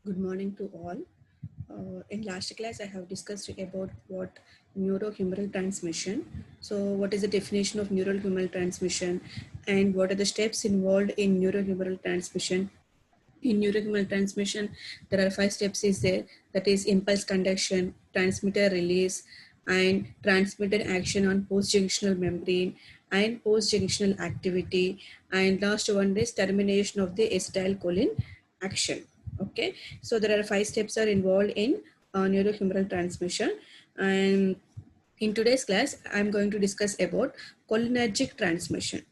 Good morning to all. In last class, I have discussed about what neurohumoral transmission. So, what is the definition of neurohumoral transmission, and what are the steps involved in neurohumoral transmission? In neurohumoral transmission, there are 5 steps. Is there that is impulse conduction, transmitter release, and transmitter action on post-junctional membrane and post-junctional activity, and last one is termination of the acetylcholine action. Okay, so there are 5 steps are involved in neurohumoral transmission, and in today's class I'm going to discuss about cholinergic transmission.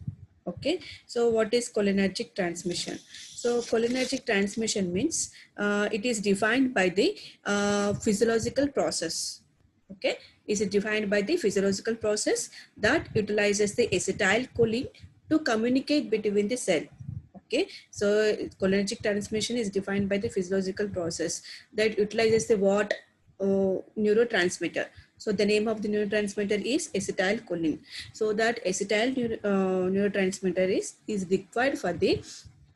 Okay, so what is cholinergic transmission? So cholinergic transmission means it is defined by the physiological process. Okay, is it defined by the physiological process that utilizes the acetylcholine to communicate between the cell. Okay, so cholinergic transmission is defined by the physiological process that utilizes the what neurotransmitter. So the name of the neurotransmitter is acetylcholine. So that neurotransmitter is required for the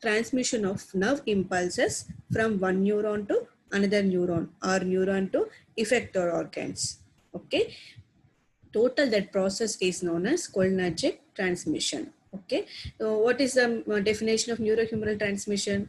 transmission of nerve impulses from one neuron to another neuron or neuron to effector organs. Okay, total that process is known as cholinergic transmission. Okay, so what is the definition of neurohumoral transmission?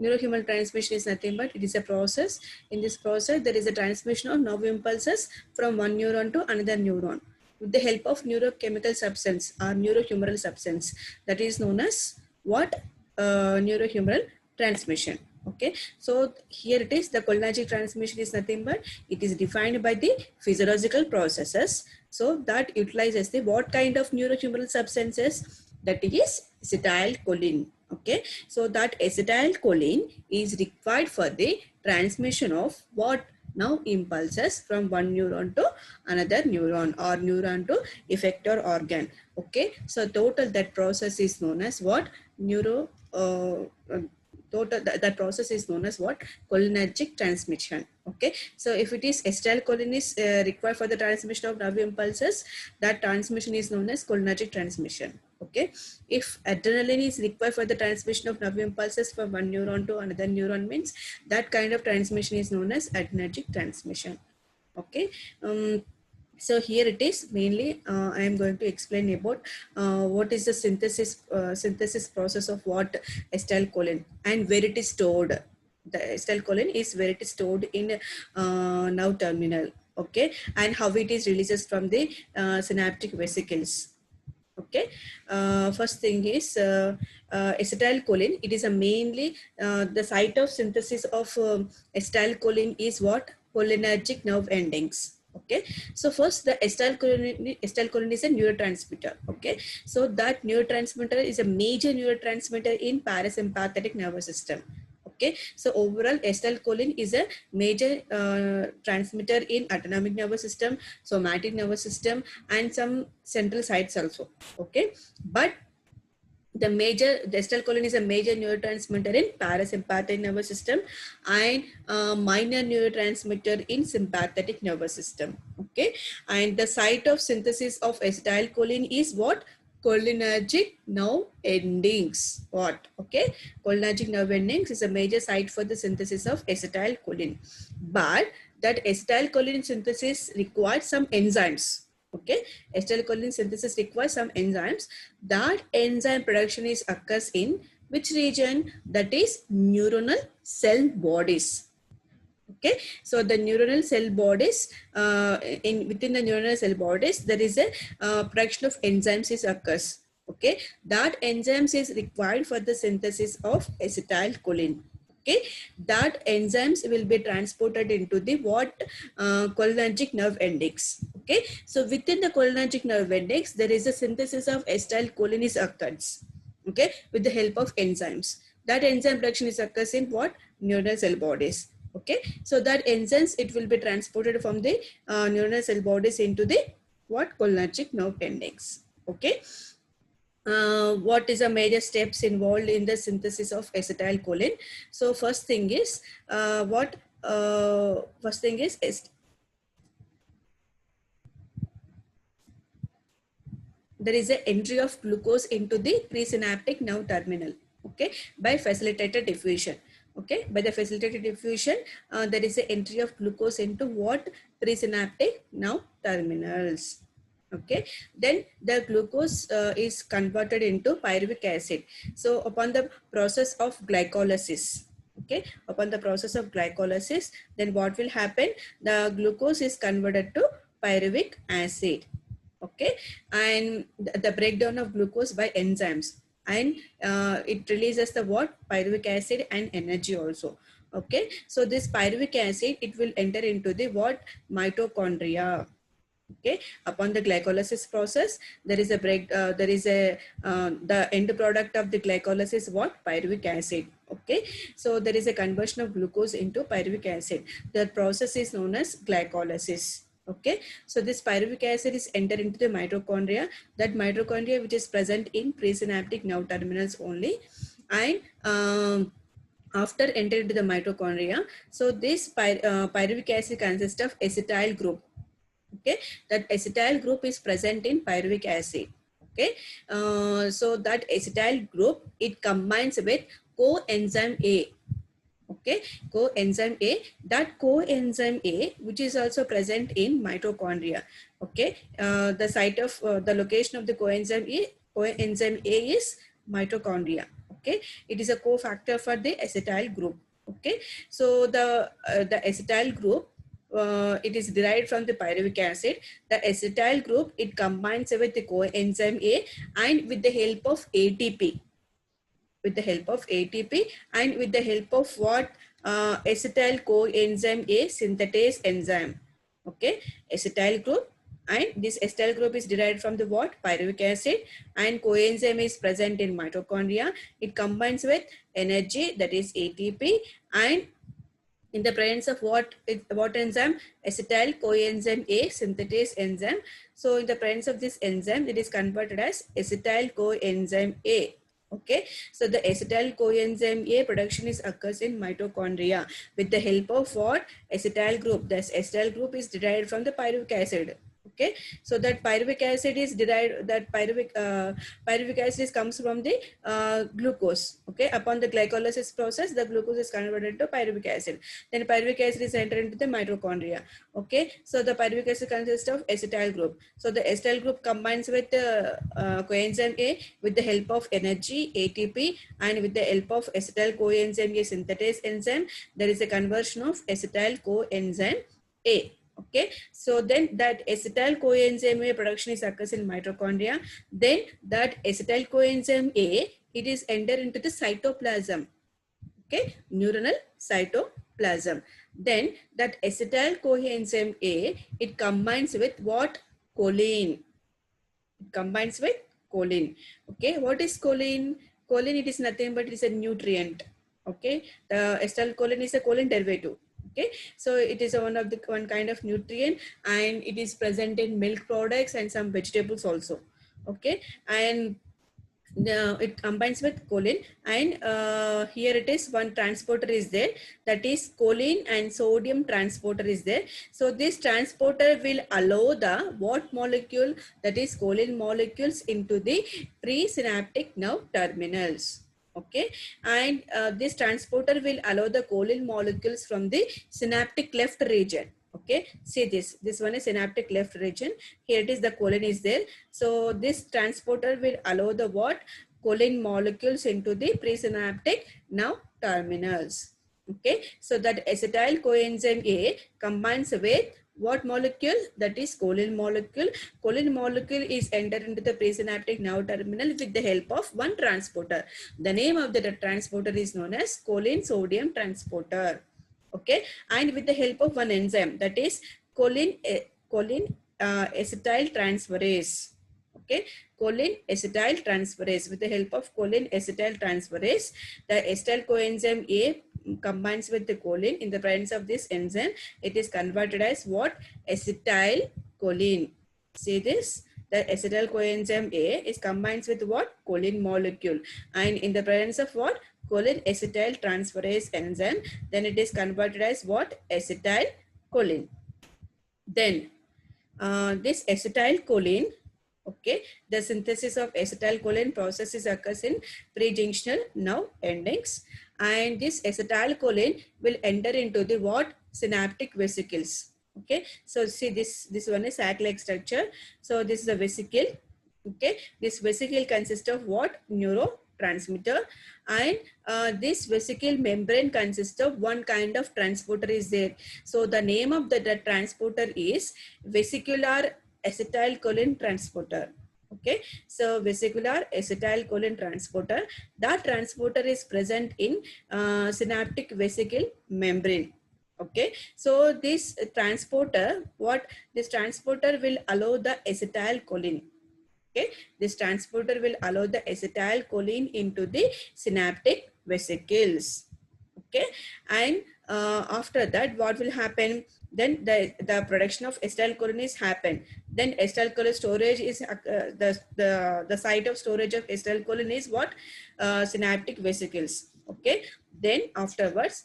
Neurohumoral transmission is nothing but it is a process. In this process, there is a transmission of nerve impulses from one neuron to another neuron with the help of neurochemical substance or neurohumoral substance, that is known as what neurohumoral transmission. Okay, so here it is, the cholinergic transmission is nothing but it is defined by the physiological processes, so that utilizes the what kind of neurohumoral substances, that is acetylcholine. Okay, so that acetylcholine is required for the transmission of what now impulses from one neuron to another neuron or neuron to effector organ. Okay, so total that process is known as what neuro total that process is known as what cholinergic transmission. Okay, so if it is acetylcholine is required for the transmission of nerve impulses, that transmission is known as cholinergic transmission. Okay, if adrenaline is required for the transmission of nerve impulses from one neuron to another neuron, means that kind of transmission is known as adrenergic transmission. Okay, so here it is mainly I am going to explain about what is the synthesis process of what acetylcholine and where it is stored. The acetylcholine is where it is stored in nerve terminal. Okay, and how it is releases from the synaptic vesicles. Okay, first thing is acetylcholine. It is a mainly the site of synthesis of acetylcholine is what cholinergic nerve endings. Okay, so first the acetylcholine is a neurotransmitter. Okay, so that neurotransmitter is a major neurotransmitter in parasympathetic nervous system. Okay, so overall acetylcholine is a major transmitter in autonomic nervous system, somatic nervous system, and some central sites also. Okay, but the acetylcholine is a major neurotransmitter in parasympathetic nervous system and minor neurotransmitter in sympathetic nervous system. Okay, and the site of synthesis of acetylcholine is what? Cholinergic nerve endings. What? Okay, cholinergic nerve endings is a major site for the synthesis of acetylcholine, but that acetylcholine synthesis requires some enzymes. Okay, acetylcholine synthesis requires some enzymes. That enzyme production is occurs in which region? That is neuronal cell bodies. Okay, so the neuronal cell bodies, within the neuronal cell bodies there is a production of enzymes is occurs. Okay, that enzymes is required for the synthesis of acetylcholine. Okay, that enzymes will be transported into the what cholinergic nerve endings. Okay, so within the cholinergic nerve endings there is a synthesis of acetylcholine is occurs. Okay, with the help of enzymes. That enzyme production is occurs in what? Neuronal cell bodies. Okay, so that enzymes, it will be transported from the neuronal cell bodies into the what? Cholinergic nerve endings. Okay, what is the major steps involved in the synthesis of acetylcholine? So first thing is first thing is there is a entry of glucose into the presynaptic nerve terminal. Okay, by facilitated diffusion. Okay, by the facilitated diffusion, there is an entry of glucose into what? Presynaptic nerve terminals. Okay, then the glucose is converted into pyruvic acid. So upon the process of glycolysis, okay, upon the process of glycolysis, then what will happen? The glucose is converted to pyruvic acid. Okay, and the breakdown of glucose by enzymes, and it releases the what? Pyruvic acid and energy also. Okay, so this pyruvic acid, it will enter into the what? Mitochondria. Okay, upon the glycolysis process, there is a the end product of the glycolysis, what? Pyruvic acid. Okay, so there is a conversion of glucose into pyruvic acid. The process is known as glycolysis. Okay, so this pyruvic acid is entered into the mitochondria, that mitochondria which is present in presynaptic nerve terminals only. And after entering into the mitochondria, so this pyruvic acid consists of acetyl group. Okay, that acetyl group is present in pyruvic acid. Okay, so that acetyl group, it combines with coenzyme A. Okay, coenzyme A, that coenzyme A which is also present in mitochondria. Okay, the site of the location of the coenzyme A is mitochondria. Okay, it is a cofactor for the acetyl group. Okay, so the acetyl group, it is derived from the pyruvic acid. The acetyl group, it combines with the coenzyme A and with the help of ATP. With the help of ATP and with the help of what? Acetyl coenzyme A synthetase enzyme. Okay, acetyl group, and this acetyl group is derived from the what? Pyruvic acid, and coenzyme is present in mitochondria. It combines with energy, that is ATP, and in the presence of what enzyme? Acetyl coenzyme A synthetase enzyme. So in the presence of this enzyme, it is converted as acetyl coenzyme A. Okay, so the acetyl coenzyme A production is occurs in mitochondria with the help of what? Acetyl group. This acetyl group is derived from the pyruvic acid. Okay, so that pyruvic acid is derived, that pyruvic acid comes from the glucose. Okay, upon the glycolysis process, the glucose is converted to pyruvic acid. Then pyruvic acid is entered into the mitochondria. Okay, so the pyruvic acid consists of acetyl group. So the acetyl group combines with the coenzyme A with the help of energy ATP and with the help of acetyl coenzyme A synthetase enzyme. There is a conversion of acetyl coenzyme A. Okay, so then that acetyl coenzyme A production is occurs in mitochondria. Then that acetyl coenzyme A, it is entered into the cytoplasm. Okay, neuronal cytoplasm. Then that acetyl coenzyme A, it combines with what? Choline. It combines with choline. Okay, what is choline? Choline, it is nothing but it is a nutrient. Okay, the acetylcholine is a choline derivative. Okay, so it is one kind of nutrient, and it is present in milk products and some vegetables also. Okay, and it combines with choline, and here it is, one transporter is there, that is choline and sodium transporter is there. So this transporter will allow the what molecule? That is choline molecules into the presynaptic nerve terminals. Okay, and this transporter will allow the choline molecules from the synaptic left region. Okay, see this one is synaptic left region. Here it is, the choline is there. So this transporter will allow the what? Choline molecules into the presynaptic nerve terminals. Okay, so that acetyl coenzyme A combines with what molecule? That is choline molecule. Choline molecule is entered into the presynaptic nerve terminal with the help of one transporter. The name of the transporter is known as choline sodium transporter. Okay, and with the help of one enzyme, that is choline acetyl transferase. Okay, choline acetyl transferase. With the help of choline acetyl transferase, the acetyl coenzyme A combines with the choline. In the presence of this enzyme, it is converted as what? Acetyl choline. See this? The acetyl coenzyme A is combines with what? Choline molecule, and in the presence of what? Choline acetyl transferase enzyme, then it is converted as what? Acetyl choline. Then this acetyl choline, Okay, the synthesis of acetylcholine processes occurs in prejunctional nerve endings, and this acetylcholine will enter into the what synaptic vesicles. Okay, so see this one is sac-like structure. So this is a vesicle. Okay, this vesicle consists of what neurotransmitter, and this vesicle membrane consists of one kind of transporter is there. So the name of the transporter is vesicular acetylcholine transporter. Okay, so vesicular acetylcholine transporter, that transporter is present in synaptic vesicle membrane. Okay, so this transporter, what this transporter will allow the acetylcholine. Okay, this transporter will allow the acetylcholine into the synaptic vesicles. Okay, and after that what will happen, then the production of acetylcholine is happen. Then acetylcholine storage is the site of storage of acetylcholine is what synaptic vesicles. Okay, then afterwards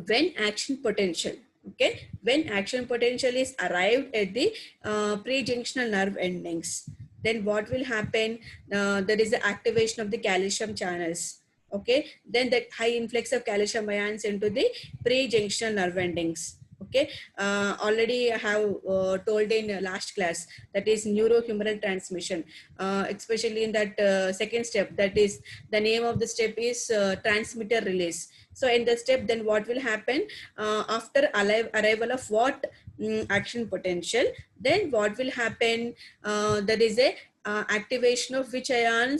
when action potential, okay, when action potential is arrived at the prejunctional nerve endings, then what will happen, there is the activation of the calcium channels. Okay, then the high influx of calcium ions into the prejunctional nerve endings. Okay, already I have told in last class, that is neurohumoral transmission, especially in that second step, that is the name of the step is transmitter release. So in the step, then what will happen, after arrival of what action potential, then what will happen, there is a activation of which ion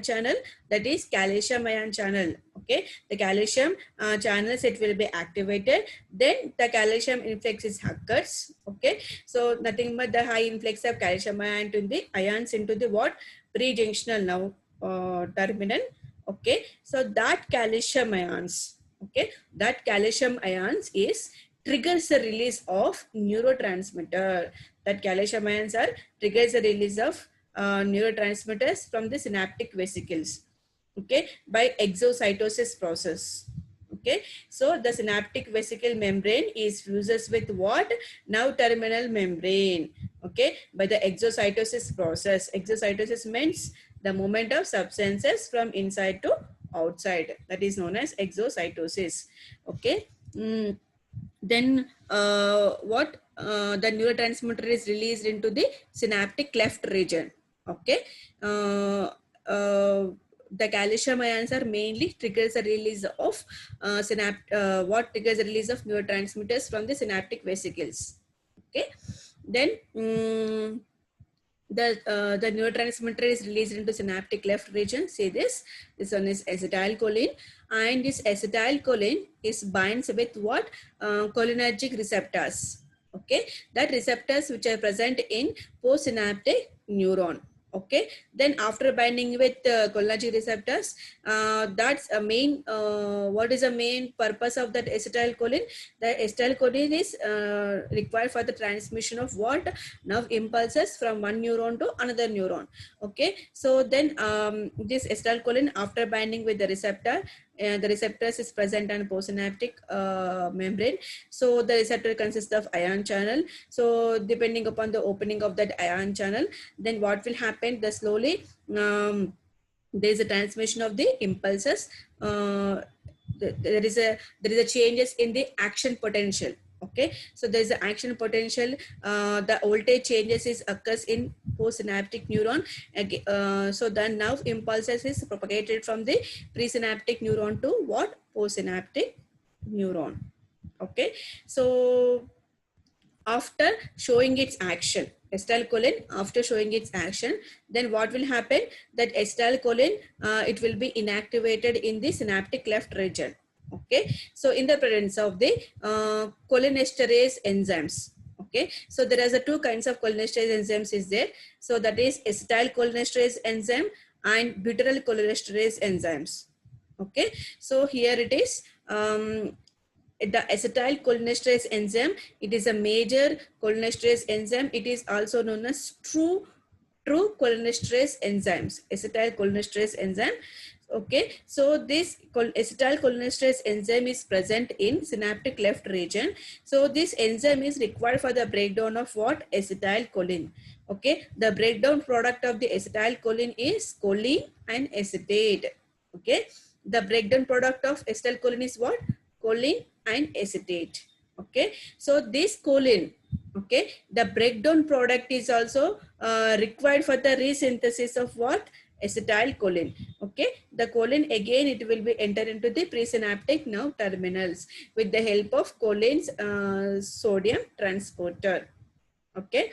channel, that is calcium ion channel. Okay, the calcium channels, it will be activated, then the calcium influx is occurs. Okay, so nothing but the high influx of calcium ion to the ions into the what prejunctional nerve terminal. Okay, so that calcium ions, okay, that calcium ions is triggers the release of neurotransmitter. That calcium ions are triggers the release of neurotransmitters from the synaptic vesicles. Okay, by exocytosis process. Okay, so the synaptic vesicle membrane is fuses with what nerve terminal membrane. Okay, by the exocytosis process. Exocytosis means the movement of substances from inside to outside, that is known as exocytosis. Okay, then what the neurotransmitter is released into the synaptic cleft region. Okay, the calcium ions are mainly triggers the release of what triggers the release of neurotransmitters from the synaptic vesicles. Okay, then the neurotransmitter is released into synaptic cleft region. See this one is acetylcholine, and this acetylcholine is binds with what cholinergic receptors. Okay, that receptors which are present in postsynaptic neuron. Okay, then after binding with cholinergic receptors, that's a main what is the main purpose of that acetylcholine? The acetylcholine is required for the transmission of what nerve impulses from one neuron to another neuron. Okay, so then this acetylcholine, after binding with the receptor, the receptors is present on postsynaptic membrane. So the receptor consists of ion channel. So depending upon the opening of that ion channel, then what will happen, the slowly there is a transmission of the impulses. There is a changes in the action potential. Okay, so there is an action potential. The voltage changes is occurs in postsynaptic neuron. So the nerve impulses is propagated from the presynaptic neuron to what postsynaptic neuron. Okay, so after showing its action, acetylcholine, after showing its action, then what will happen, that acetylcholine it will be inactivated in the synaptic cleft region. Okay, so in the presence of the cholinesterase enzymes. Okay, so there are two kinds of cholinesterase enzymes is there. So that is acetylcholinesterase enzyme and butyrylcholinesterase enzymes. Okay, so here it is the acetylcholinesterase enzyme. It is a major cholinesterase enzyme. It is also known as true cholinesterase enzymes, acetylcholinesterase enzyme. Okay, so this acetylcholinesterase enzyme is present in synaptic left region. So this enzyme is required for the breakdown of what? Acetylcholine. Okay, the breakdown product of the acetylcholine is choline and acetate. Okay, the breakdown product of acetylcholine is what? Choline and acetate. Okay, so this choline, okay, the breakdown product is also required for the resynthesis of what? Acetylcholine. Okay, the choline again it will be enter into the presynaptic nerve terminals with the help of choline's sodium transporter. Okay,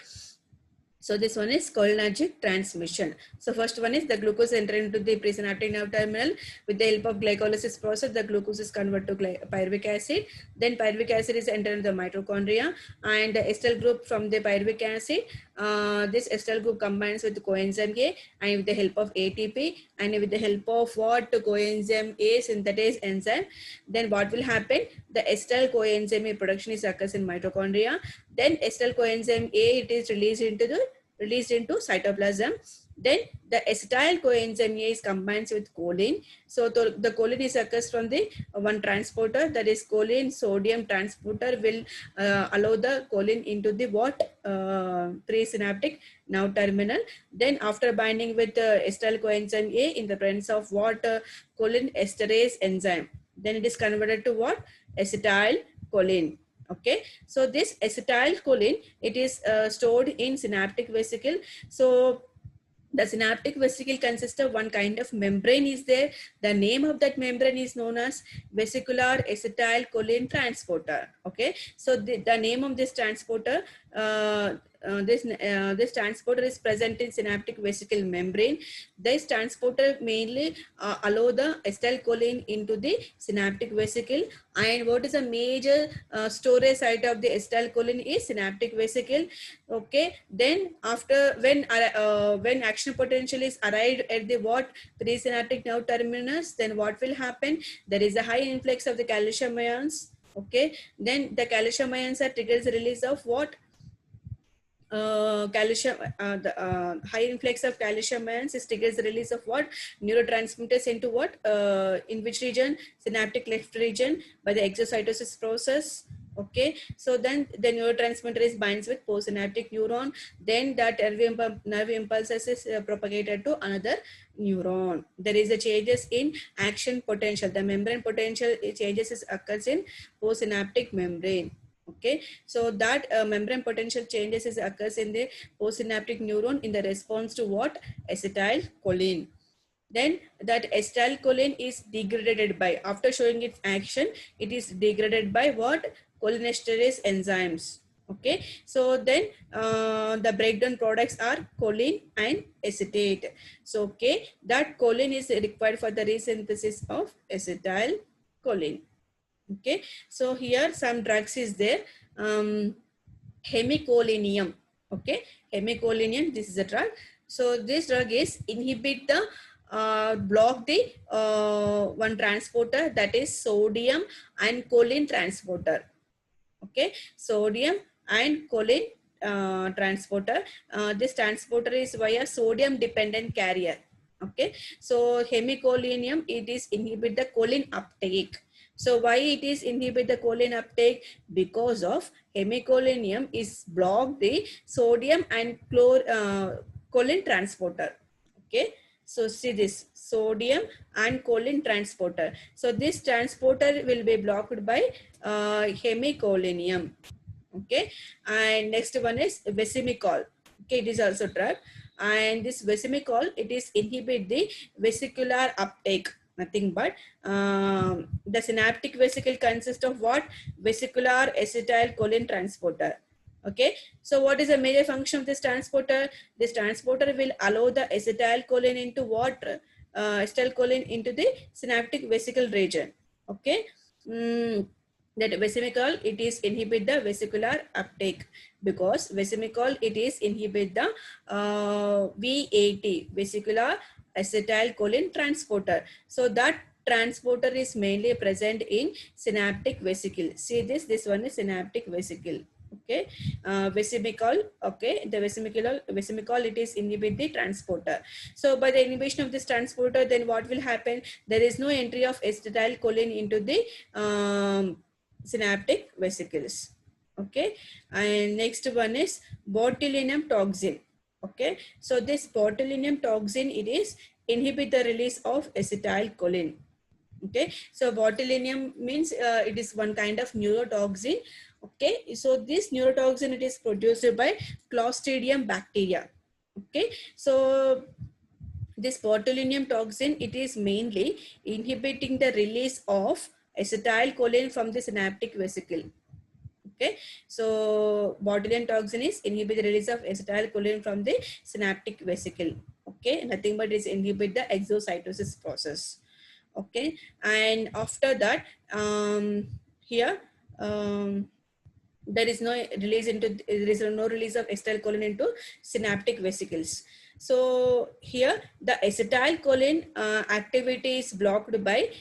so this one is cholinergic transmission. So first one is the glucose entering into the presynaptic nerve terminal with the help of glycolysis process. The glucose is converted to pyruvic acid. Then pyruvic acid is entered into the mitochondria, and the acetyl group from the pyruvic acid. This acetyl group combines with coenzyme A and with the help of ATP and with the help of what? Coenzyme A synthetase enzyme. Then what will happen? The acetyl coenzyme A production is occurs in mitochondria. Then acetyl coenzyme A it is released into cytoplasm. Then the acetyl coenzyme A is combined with choline. So the choline is occurs from the one transporter, that is choline sodium transporter will allow the choline into the what? Presynaptic nerve terminal. Then after binding with acetyl coenzyme A in the presence of what? Choline esterase enzyme. Then it is converted to what? Acetylcholine. Okay, so this acetylcholine it is stored in synaptic vesicle. So the synaptic vesicle consists of one kind of membrane is there. The name of that membrane is known as vesicular acetylcholine transporter. Okay, so the name of this transporter, this transporter is present in synaptic vesicle membrane. This transporter mainly allow the acetylcholine into the synaptic vesicle. And what is a major storage site of the acetylcholine is synaptic vesicle. Okay, then after when action potential is arrived at the what? Presynaptic nerve terminus, then what will happen? There is a high influx of the calcium ions. Okay, then the calcium ions are triggers the release of what? Calcium, the high influx of calcium ions is triggers the release of what? Neurotransmitters into what? In which region? Synaptic left region by the exocytosis process. Okay, so then the neurotransmitter is binds with postsynaptic neuron. Then that nerve impulses is propagated to another neuron. There is a changes in action potential. The membrane potential changes is occurs in postsynaptic membrane. Okay, so that membrane potential changes is occurs in the postsynaptic neuron in the response to what? Acetylcholine. Then that acetylcholine is degraded by, after showing its action, it is degraded by what? Cholinesterase enzymes. Okay, so then the breakdown products are choline and acetate. So okay, that choline is required for the resynthesis of acetylcholine. Okay, so here some drugs is there. Hemicolinium. Okay, hemicolinium, this is a drug. So this drug is inhibit the block the one transporter, that is sodium and choline transporter. Okay, sodium and choline transporter. This transporter is via sodium dependent carrier. Okay, so hemicolinium it is inhibit the choline uptake. So why it is inhibit the choline uptake? Because of hemicolinium is block the sodium and choline transporter. Okay, so see this sodium and choline transporter. So this transporter will be blocked by hemicolinium. Okay, and next one is vesimicol. Okay, it is also drug, and this vesimicol it is inhibit the vesicular uptake. Nothing but the synaptic vesicle consists of what? Vesicular acetylcholine transporter. Okay, so what is the major function of this transporter? This transporter will allow the acetylcholine into what? Acetylcholine into the synaptic vesicle region. Okay, that vesimicol it is inhibit the vesicular uptake, because vesimicol it is inhibit the VAT, vesicular acetylcholine transporter. So that transporter is mainly present in synaptic vesicle. See this one is synaptic vesicle. Okay, vesicle. Okay, the vesicle it is inhibit the transporter. So by the inhibition of this transporter, then what will happen? There is no entry of acetylcholine into the synaptic vesicles. Okay, and next one is botulinum toxin. Okay, so this botulinum toxin, it is inhibit the release of acetylcholine. Okay, so botulinum means it is one kind of neurotoxin. Okay, so this neurotoxin, it is produced by clostridium bacteria. Okay, so this botulinum toxin, it is mainly inhibiting the release of acetylcholine from the synaptic vesicle. Okay, so botulinum toxin is inhibit the release of acetylcholine from the synaptic vesicle. Okay, nothing but is inhibit the exocytosis process. Okay, and after that, here, there is no release into there is no release of acetylcholine into synaptic vesicles. So here the acetylcholine activity is blocked by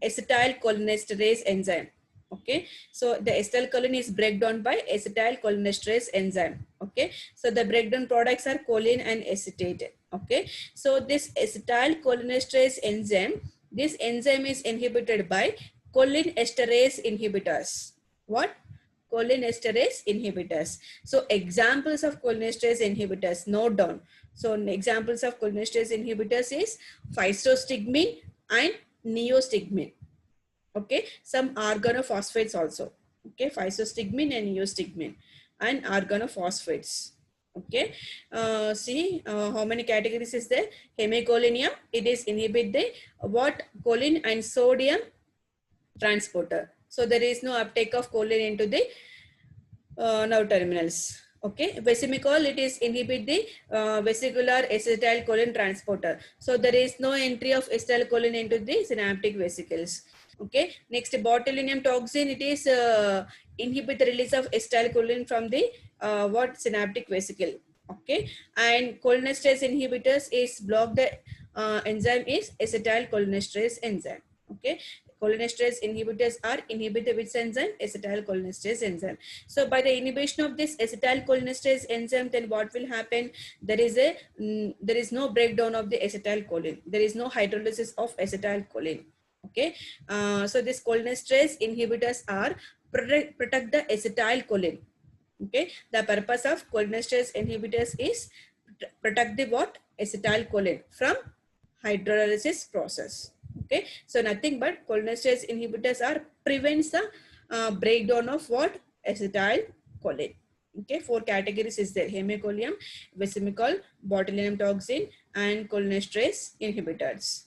acetylcholinesterase enzyme. Okay, so the acetylcholine is break down by acetylcholinesterase enzyme. Okay, so the breakdown products are choline and acetate. Okay, so this acetylcholinesterase enzyme, this enzyme is inhibited by cholinesterase inhibitors. What? Cholinesterase inhibitors. So examples of cholinesterase inhibitors, note down. So examples of cholinesterase inhibitors is physostigmine and neostigmine. Okay, some organophosphates also. Okay, physostigmine and neostigmine and organophosphates. Okay, see how many categories is there? Hemicholinium, it is inhibit the what? Choline and sodium transporter. So there is no uptake of choline into the nerve terminals. Okay, vesimicol, it is inhibit the vesicular acetylcholine transporter. So there is no entry of acetylcholine into the synaptic vesicles. Okay, next botulinum toxin, it is inhibit the release of acetylcholine from the what? Synaptic vesicle. Okay, and cholinesterase inhibitors is block the enzyme is acetylcholinesterase enzyme. Okay, cholinesterase inhibitors are inhibited which enzyme? Acetylcholinesterase enzyme. So by the inhibition of this acetylcholinesterase enzyme, then what will happen? There is no breakdown of the acetylcholine. There is no hydrolysis of acetylcholine. Okay, so this cholinesterase inhibitors are protect the acetylcholine. Okay, the purpose of cholinesterase inhibitors is protect the what? Acetylcholine from hydrolysis process. Okay, so nothing but cholinesterase inhibitors are prevents the breakdown of what? Acetylcholine. Okay, 4 categories is there: hemicolium, vesimicol, botulinum toxin, and cholinesterase inhibitors.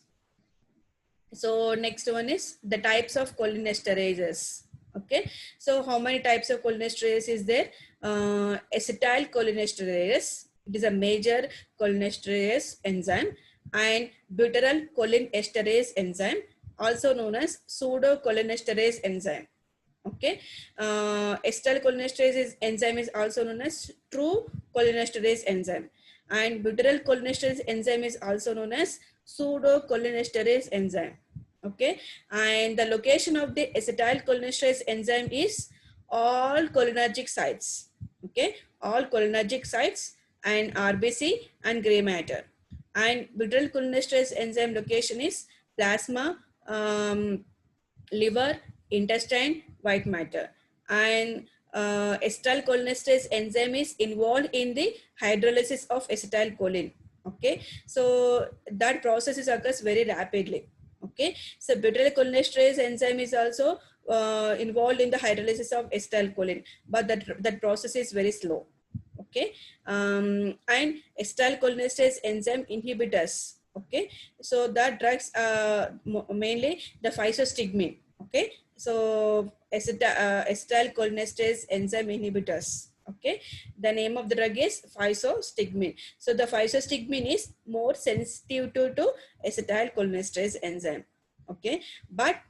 So next one is the types of cholinesterases. Okay, so how many types of cholinesterase is there? Acetylcholinesterase, it is a major cholinesterase enzyme, and butyryl cholinesterase enzyme, also known as pseudocholinesterase enzyme. Okay, acetylcholinesterase enzyme is also known as true cholinesterase enzyme, and butyryl cholinesterase enzyme is also known as pseudocholinesterase enzyme. Okay, and the location of the acetylcholinesterase enzyme is all cholinergic sites. Okay, all cholinergic sites and RBC and gray matter. And butyryl cholinesterase enzyme location is plasma, liver, intestine, white matter. And acetylcholinesterase enzyme is involved in the hydrolysis of acetylcholine. Okay, so that process is occurs very rapidly. Okay, so butyryl cholinesterase enzyme is also involved in the hydrolysis of acetylcholine, but that process is very slow. Okay, and acetylcholinesterase enzyme inhibitors. Okay, so that drugs mainly the physostigmine. Okay, so acetylcholinesterase enzyme inhibitors. Okay, the name of the drug is physostigmine. So the physostigmine is more sensitive to acetylcholinesterase enzyme. Okay, but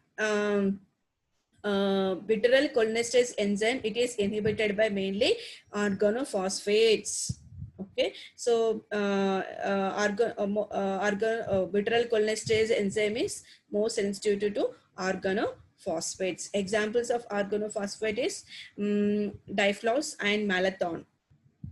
butyryl cholinesterase enzyme, it is inhibited by mainly organophosphates. Okay, so butyryl cholinesterase enzyme is more sensitive to organophosphates. organophosphates. Examples of organophosphate is diflos and malathon.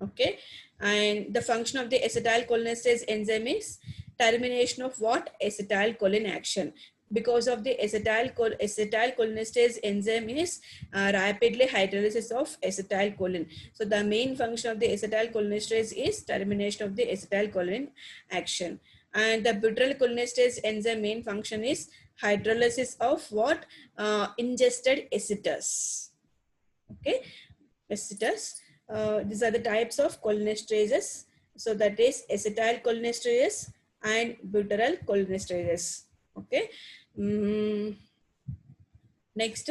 Okay, and the function of the acetylcholinesterase enzyme is termination of what? Acetylcholine action. Because of the acetylcholinesterase enzyme is rapidly hydrolysis of acetylcholine. So the main function of the acetylcholinesterase is termination of the acetylcholine action. And the butyrylcholinesterase enzyme main function is hydrolysis of what? Ingested acetous. Okay, acetous. These are the types of cholinesterases. So that is acetylcholinesterase and butyrylcholinesterase. Okay. Next,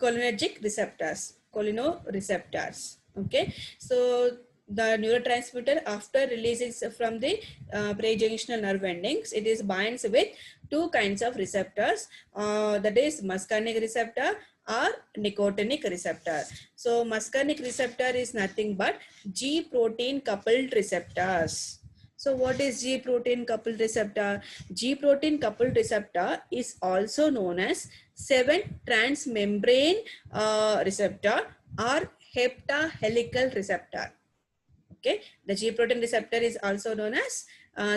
cholinergic receptors, cholinereceptors. Okay, so the neurotransmitter, after releasing from the prejunctional nerve endings, it is binds with two kinds of receptors, that is muscarinic receptor or nicotinic receptor. So muscarinic receptor is nothing but G protein coupled receptors. So what is G protein coupled receptor? G protein coupled receptor is also known as 7 transmembrane receptor or heptahelical receptor. Okay, the G protein receptor is also known as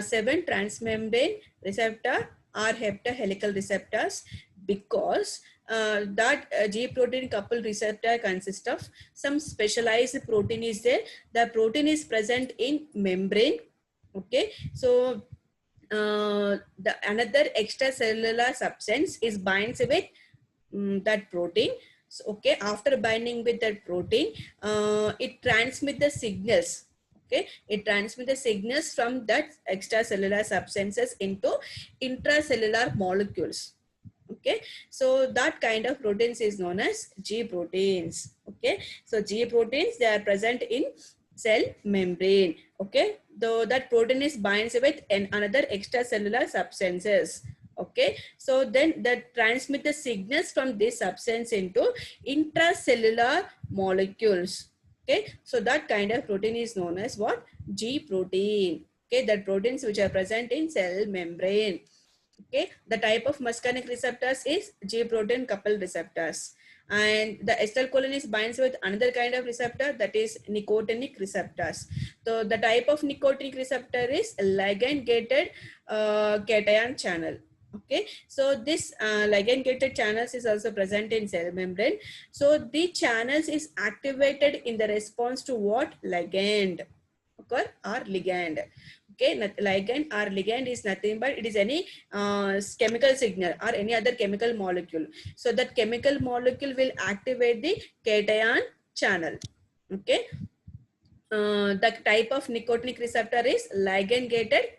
7 transmembrane receptor or heptahelical receptors, because that G protein coupled receptor consists of some specialized protein is there. The protein is present in membrane. Okay, so the another extracellular substance is binds with that protein. So, okay, after binding with that protein, it transmits the signals. Okay, it transmits the signals from that extracellular substances into intracellular molecules. Okay, so that kind of proteins is known as G proteins. Okay, so G proteins, they are present in cell membrane. Okay, though that protein is binds with another extracellular substances. Okay, so then that transmit the signals from this substance into intracellular molecules. Okay, so that kind of protein is known as what? G protein. Okay, that proteins which are present in cell membrane. Okay, the type of muscarinic receptors is G protein coupled receptors, and the acetylcholine is binds with another kind of receptor, that is nicotinic receptors. So the type of nicotinic receptor is ligand gated cation channel. Okay, so this ligand gated channels is also present in cell membrane. So the channels is activated in the response to what? Ligand. Okay, or ligand. Okay, ligand or ligand is nothing but it is any chemical signal or any other chemical molecule. So that chemical molecule will activate the cation channel. Okay, the type of nicotinic receptor is ligand gated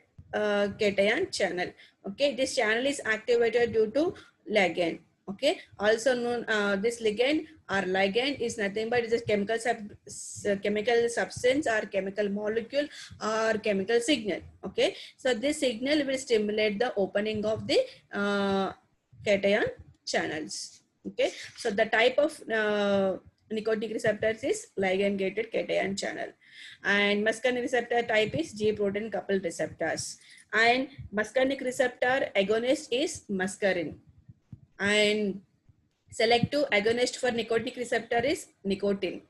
cation channel. Okay, this channel is activated due to ligand. Okay, also known this ligand or ligand is nothing but it is a chemical substance or chemical molecule or chemical signal. Okay, so this signal will stimulate the opening of the cation channels. Okay, so the type of nicotinic receptors is ligand gated cation channel, and muscarinic receptor type is G protein coupled receptors, and muscarinic receptor agonist is muscarine, and selective agonist for nicotinic receptor is nicotine,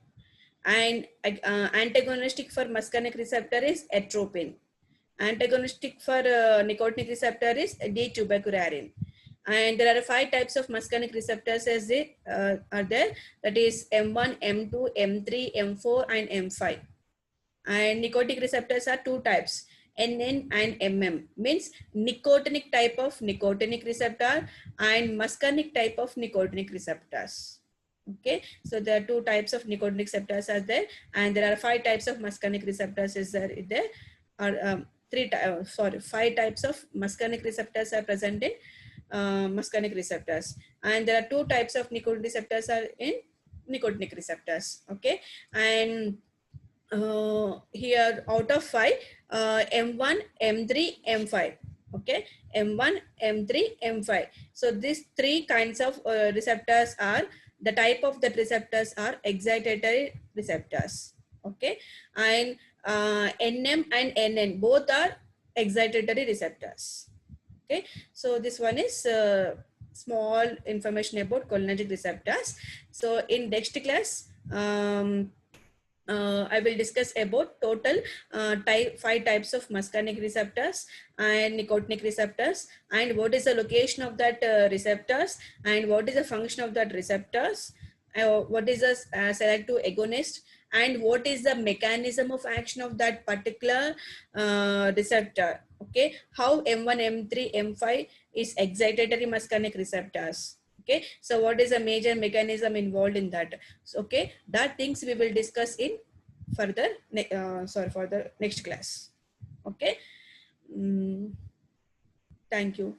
and antagonistic for muscarinic receptor is atropine. Antagonistic for nicotinic receptor is D-tubercularine. And there are 5 types of muscarinic receptors as they are there. That is M1, M2, M3, M4, and M5. And nicotinic receptors are 2 types, NN and MM. Means nicotinic type of nicotinic receptor and muscarinic type of nicotinic receptors. Okay, so there are 2 types of nicotinic receptors are there, and there are 5 types of muscarinic receptors is there. Are 5 types of muscarinic receptors are present in muscarinic receptors, and there are 2 types of nicotinic receptors are in nicotinic receptors. Okay, and here out of 5, M1, M3, M5. Okay, M1, M3, M5. So these 3 kinds of receptors are, the type of the receptors are excitatory receptors. Okay, and NM and NN both are excitatory receptors. Okay, so this one is small information about cholinergic receptors. So in next class, I will discuss about total five types of muscarinic receptors and nicotinic receptors, and what is the location of that receptors, and what is the function of that receptors, what is the selective agonist, and what is the mechanism of action of that particular receptor. Okay, how M1, M3, M5 is excitatory muscarinic receptors. Okay, so what is the major mechanism involved in that? So, okay, that things we will discuss in further for the next class. Okay. Thank you.